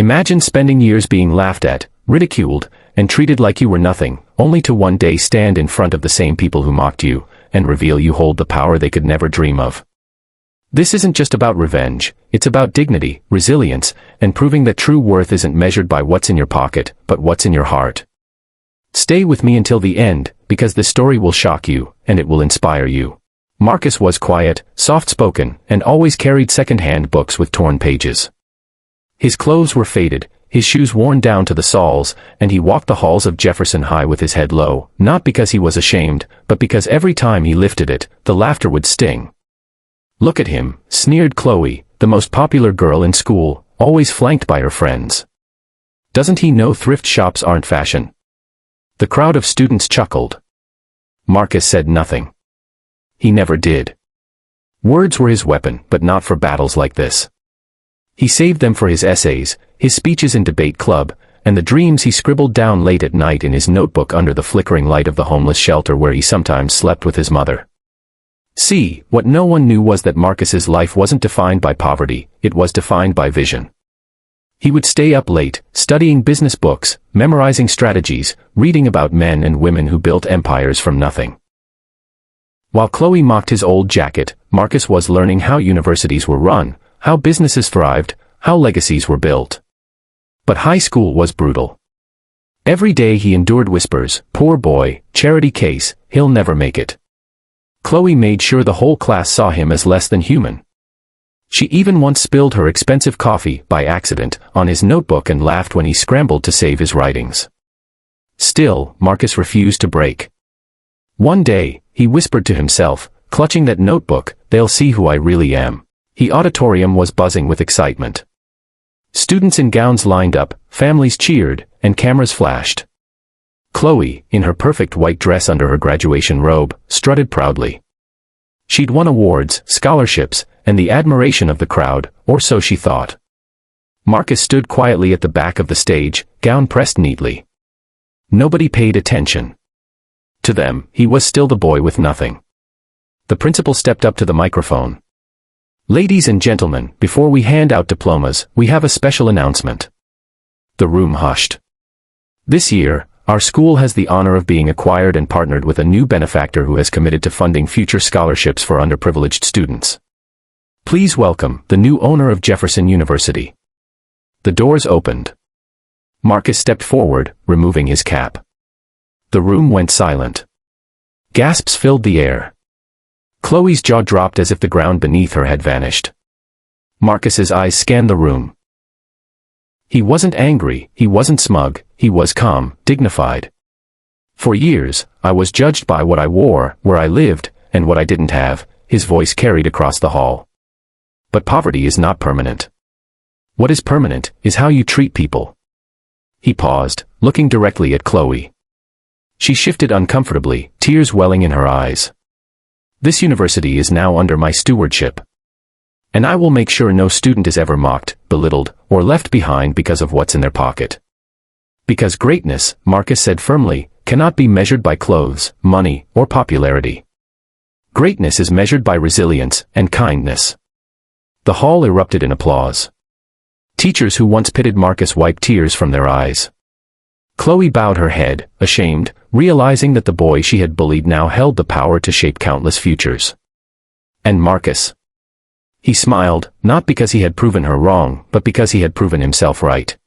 Imagine spending years being laughed at, ridiculed, and treated like you were nothing, only to one day stand in front of the same people who mocked you, and reveal you hold the power they could never dream of. This isn't just about revenge, it's about dignity, resilience, and proving that true worth isn't measured by what's in your pocket, but what's in your heart. Stay with me until the end, because this story will shock you, and it will inspire you. Marcus was quiet, soft-spoken, and always carried second-hand books with torn pages. His clothes were faded, his shoes worn down to the soles, and he walked the halls of Jefferson High with his head low, not because he was ashamed, but because every time he lifted it, the laughter would sting. "Look at him," sneered Chloe, the most popular girl in school, always flanked by her friends. "Doesn't he know thrift shops aren't fashion?" The crowd of students chuckled. Marcus said nothing. He never did. Words were his weapon, but not for battles like this. He saved them for his essays, his speeches in debate club, and the dreams he scribbled down late at night in his notebook under the flickering light of the homeless shelter where he sometimes slept with his mother. See, what no one knew was that Marcus's life wasn't defined by poverty, it was defined by vision. He would stay up late, studying business books, memorizing strategies, reading about men and women who built empires from nothing. While Chloe mocked his old jacket, Marcus was learning how universities were run, how businesses thrived, how legacies were built. But high school was brutal. Every day he endured whispers, "Poor boy, charity case, he'll never make it." Chloe made sure the whole class saw him as less than human. She even once spilled her expensive coffee, by accident, on his notebook and laughed when he scrambled to save his writings. Still, Marcus refused to break. One day, he whispered to himself, clutching that notebook, "They'll see who I really am." The auditorium was buzzing with excitement. Students in gowns lined up, families cheered, and cameras flashed. Chloe, in her perfect white dress under her graduation robe, strutted proudly. She'd won awards, scholarships, and the admiration of the crowd, or so she thought. Marcus stood quietly at the back of the stage, gown pressed neatly. Nobody paid attention. To them, he was still the boy with nothing. The principal stepped up to the microphone. "Ladies and gentlemen, before we hand out diplomas, we have a special announcement." The room hushed. This year, our school has the honor of being acquired and partnered with a new benefactor who has committed to funding future scholarships for underprivileged students. Please welcome the new owner of Jefferson University. The doors opened. Marcus stepped forward, removing his cap. The room went silent. Gasps filled the air. Chloe's jaw dropped as if the ground beneath her had vanished. Marcus's eyes scanned the room. He wasn't angry, he wasn't smug, he was calm, dignified. "For years, I was judged by what I wore, where I lived, and what I didn't have," his voice carried across the hall. "But poverty is not permanent. What is permanent is how you treat people." He paused, looking directly at Chloe. She shifted uncomfortably, tears welling in her eyes. "This university is now under my stewardship. And I will make sure no student is ever mocked, belittled, or left behind because of what's in their pocket. Because greatness," Marcus said firmly, "cannot be measured by clothes, money, or popularity. Greatness is measured by resilience and kindness." The hall erupted in applause. Teachers who once pitied Marcus wiped tears from their eyes. Chloe bowed her head, ashamed, realizing that the boy she had bullied now held the power to shape countless futures. And Marcus? He smiled, not because he had proven her wrong, but because he had proven himself right.